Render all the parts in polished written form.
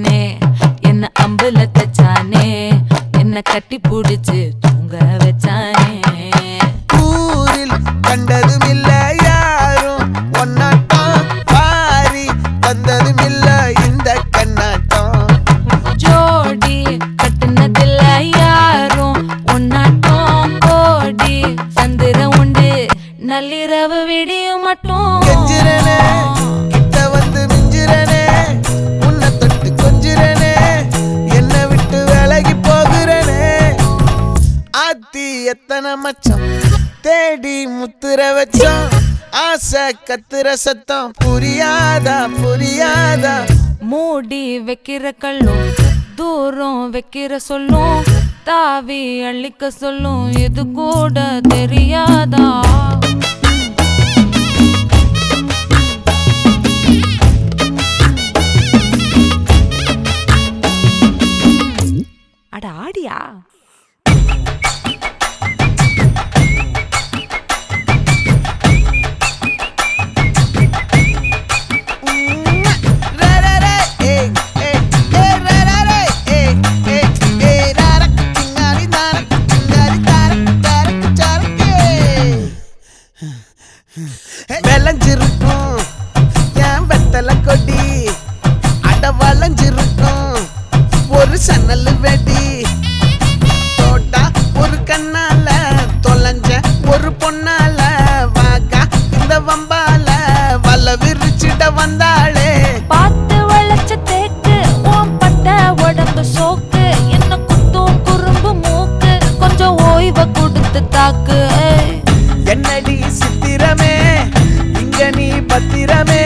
வச்சானே என்ன அம்புல தச்சானே என்ன கட்டி புடிச்சு தூங்க வச்சானே ஊரில் கண்டதும் இல்ல யாரும் ஒன்னாட்டம் பாரி தந்ததும் இல்ல இந்த கண்ணாட்டம் ஜோடி கட்டுனதில்ல யாரும் ஒன்னாட்டம் கோடி சந்திரம் உண்டு நள்ளிரவு விடியும் மட்டும் கெஞ்சிரனே கிட்ட வந்து மிஞ்சிரனே உன்னை தொட்டு கொஞ்சிரனே என்னை விட்டு விலகி போகிறனே ஆத்தி எத்தனை மச்சம் தேடி முத்துற வச்சோம் ஆசை கத்துற சத்தம் புரியாதா புரியாதா மூடி வைக்கிற கல்லும் தூரம் வைக்கிற சொல்லும் தாவி அள்ளிக்க சொல்லும் இது கூட தெரியாதா அட ஆடியா விளைஞ்சிருக்கும் என் வெத்தலை கொடி அட வளைஞ்சிருக்கும் ஒரு சன்னல் வெடி தோட்டா ஒரு கண்ணால தொலைஞ்ச ஒரு பொண்ணால வாக்கா இந்த வம்பால வல விரிச்சிட வந்தாளே பார்த்து வளைச்ச தேக்கு ஓம் பட்ட உடம்பு சோக்கு என்ன குத்தும் குறும்பு மூக்கு கொஞ்சம் ஓய்வை கொடுத்து தாக்கு என்னடி சித்திரமே இங்க நீ பத்திரமே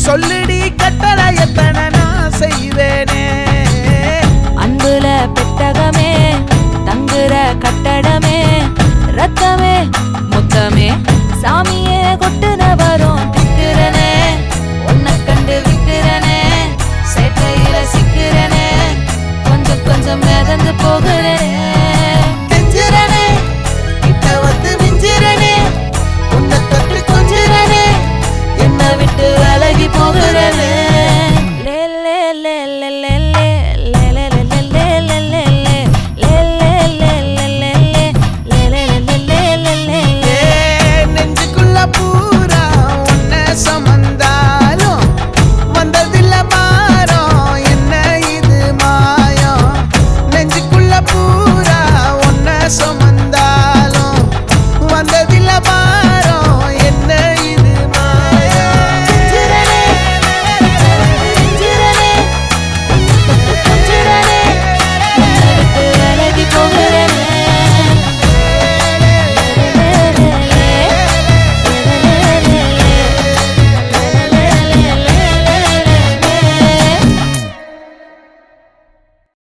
சொல்லுடி கட்டளை எத்தனை நான் செய்வேனே அன்புல பெட்டகமே தங்குற கட்டடமே ரத்தமே முத்தமே சாமியே கொட்டுன வரும் திக்கிறனே உன்னை கண்டு விக்கிறனே சேட்டையில சிக்கிறனே கொஞ்சம் கொஞ்சம் மிதந்து போகிறேன்